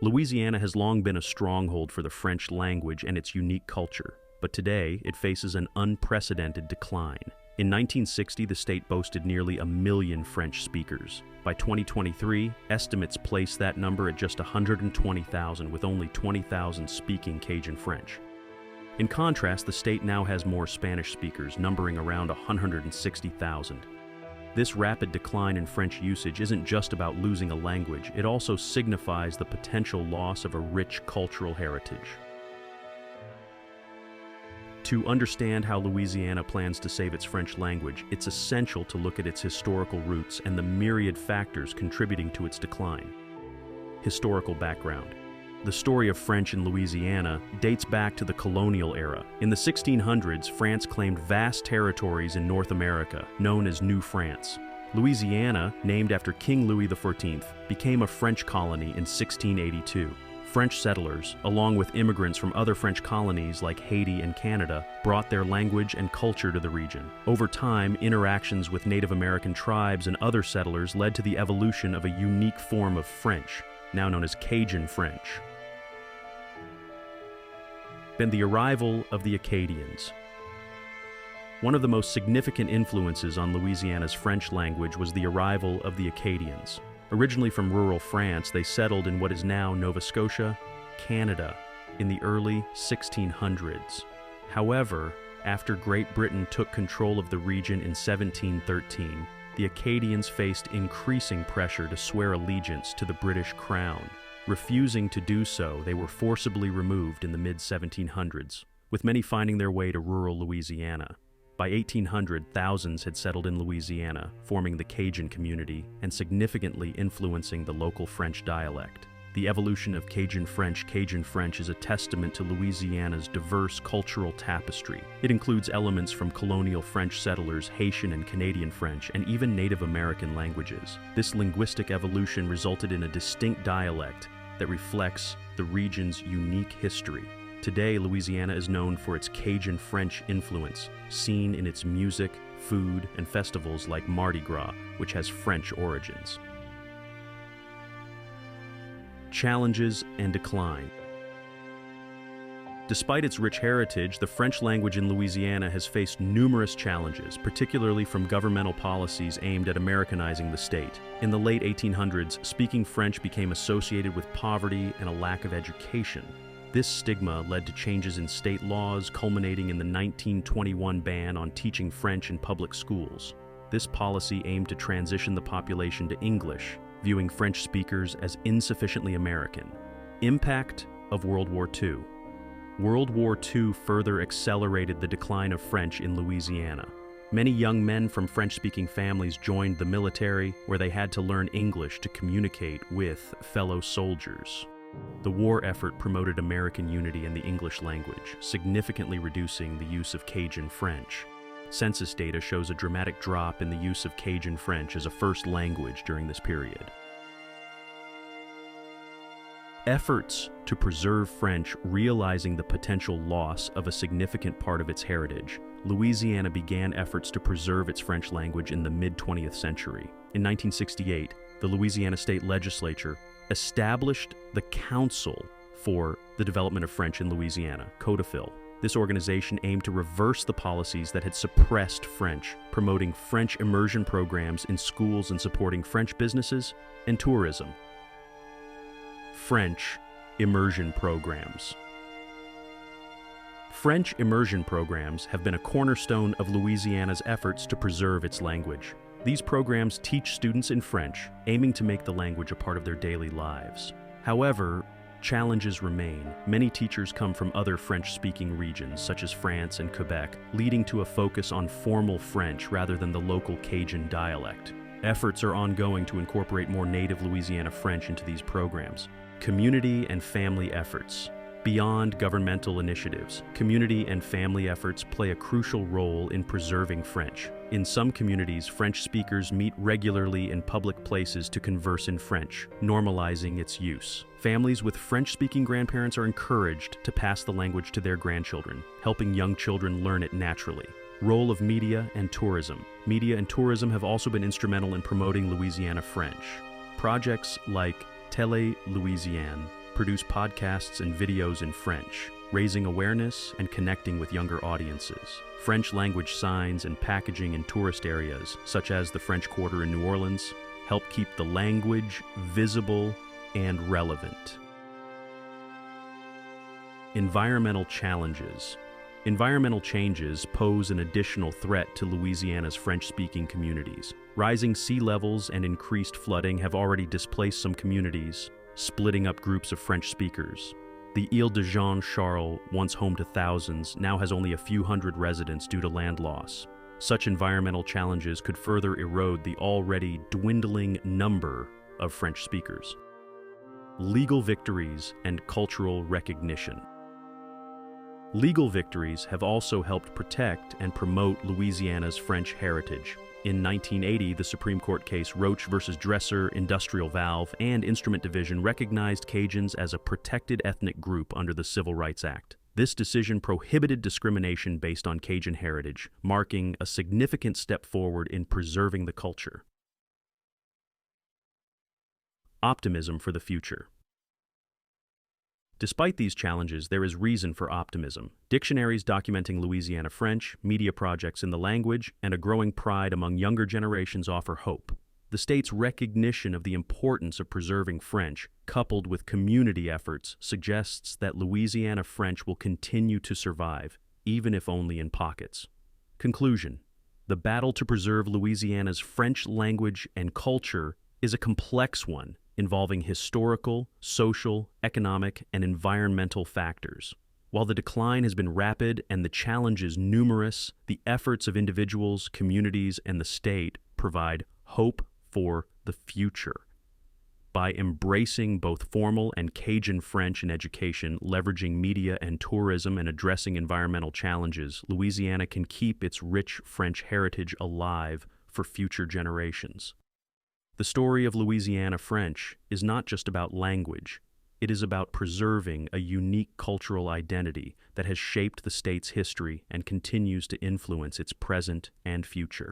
Louisiana has long been a stronghold for the French language and its unique culture, but today it faces an unprecedented decline. In 1960, the state boasted nearly 1 million French speakers. By 2023, estimates place that number at just 120,000, with only 20,000 speaking Cajun French. In contrast, the state now has more Spanish speakers, numbering around 160,000. This rapid decline in French usage isn't just about losing a language, it also signifies the potential loss of a rich cultural heritage. To understand how Louisiana plans to save its French language, it's essential to look at its historical roots and the myriad factors contributing to its decline. Historical background. The story of French in Louisiana dates back to the colonial era. In the 1600s, France claimed vast territories in North America, known as New France. Louisiana, named after King Louis XIV, became a French colony in 1682. French settlers, along with immigrants from other French colonies like Haiti and Canada, brought their language and culture to the region. Over time, interactions with Native American tribes and other settlers led to the evolution of a unique form of French, now known as Cajun French. Then the arrival of the Acadians. One of the most significant influences on Louisiana's French language was the arrival of the Acadians. Originally from rural France, they settled in what is now Nova Scotia, Canada, in the early 1600s. However, after Great Britain took control of the region in 1713, the Acadians faced increasing pressure to swear allegiance to the British Crown. Refusing to do so, they were forcibly removed in the mid-1700s, with many finding their way to rural Louisiana. By 1800, thousands had settled in Louisiana, forming the Cajun community and significantly influencing the local French dialect. The evolution of Cajun French is a testament to Louisiana's diverse cultural tapestry. It includes elements from colonial French settlers, Haitian and Canadian French, and even Native American languages. This linguistic evolution resulted in a distinct dialect that reflects the region's unique history. Today, Louisiana is known for its Cajun French influence, seen in its music, food, and festivals like Mardi Gras, which has French origins. Challenges and decline. Despite its rich heritage, the French language in Louisiana has faced numerous challenges, particularly from governmental policies aimed at Americanizing the state. In the late 1800s, speaking French became associated with poverty and a lack of education. This stigma led to changes in state laws, culminating in the 1921 ban on teaching French in public schools. This policy aimed to transition the population to English, viewing French speakers as insufficiently American. Impact of World War II. World War II further accelerated the decline of French in Louisiana. Many young men from French-speaking families joined the military, where they had to learn English to communicate with fellow soldiers. The war effort promoted American unity in the English language, significantly reducing the use of Cajun French. Census data shows a dramatic drop in the use of Cajun French as a first language during this period. Efforts to preserve French, realizing the potential loss of a significant part of its heritage, Louisiana began efforts to preserve its French language in the mid-20th century. In 1968, the Louisiana State Legislature established the Council for the Development of French in Louisiana, CODEFIL. This organization aimed to reverse the policies that had suppressed French, promoting French immersion programs in schools and supporting French businesses and tourism. French immersion programs. French immersion programs have been a cornerstone of Louisiana's efforts to preserve its language. These programs teach students in French, aiming to make the language a part of their daily lives. However, challenges remain. Many teachers come from other French-speaking regions, such as France and Quebec, leading to a focus on formal French rather than the local Cajun dialect. Efforts are ongoing to incorporate more native Louisiana French into these programs. Community and family efforts. Beyond governmental initiatives, community and family efforts play a crucial role in preserving French. In some communities, French speakers meet regularly in public places to converse in French, normalizing its use. Families with French-speaking grandparents are encouraged to pass the language to their grandchildren, helping young children learn it naturally. Role of media and tourism. Media and tourism have also been instrumental in promoting Louisiana French. Projects like Télé-Louisiane produce podcasts and videos in French, raising awareness and connecting with younger audiences. French language signs and packaging in tourist areas, such as the French Quarter in New Orleans, help keep the language visible and relevant. Environmental challenges. Environmental changes pose an additional threat to Louisiana's French-speaking communities. Rising sea levels and increased flooding have already displaced some communities, splitting up groups of French speakers. The Ile de Jean-Charles, once home to thousands, now has only a few hundred residents due to land loss. Such environmental challenges could further erode the already dwindling number of French speakers. Legal victories and cultural recognition. Legal victories have also helped protect and promote Louisiana's French heritage. In 1980, the Supreme Court case Roach v. Dresser Industrial Valve and Instrument Division recognized Cajuns as a protected ethnic group under the Civil Rights Act. This decision prohibited discrimination based on Cajun heritage, marking a significant step forward in preserving the culture. Optimism for the future. Despite these challenges, there is reason for optimism. Dictionaries documenting Louisiana French, media projects in the language, and a growing pride among younger generations offer hope. The state's recognition of the importance of preserving French, coupled with community efforts, suggests that Louisiana French will continue to survive, even if only in pockets. Conclusion: the battle to preserve Louisiana's French language and culture is a complex one, involving historical, social, economic, and environmental factors. While the decline has been rapid and the challenges numerous, the efforts of individuals, communities, and the state provide hope for the future. By embracing both formal and Cajun French in education, leveraging media and tourism, and addressing environmental challenges, Louisiana can keep its rich French heritage alive for future generations. The story of Louisiana French is not just about language. It is about preserving a unique cultural identity that has shaped the state's history and continues to influence its present and future.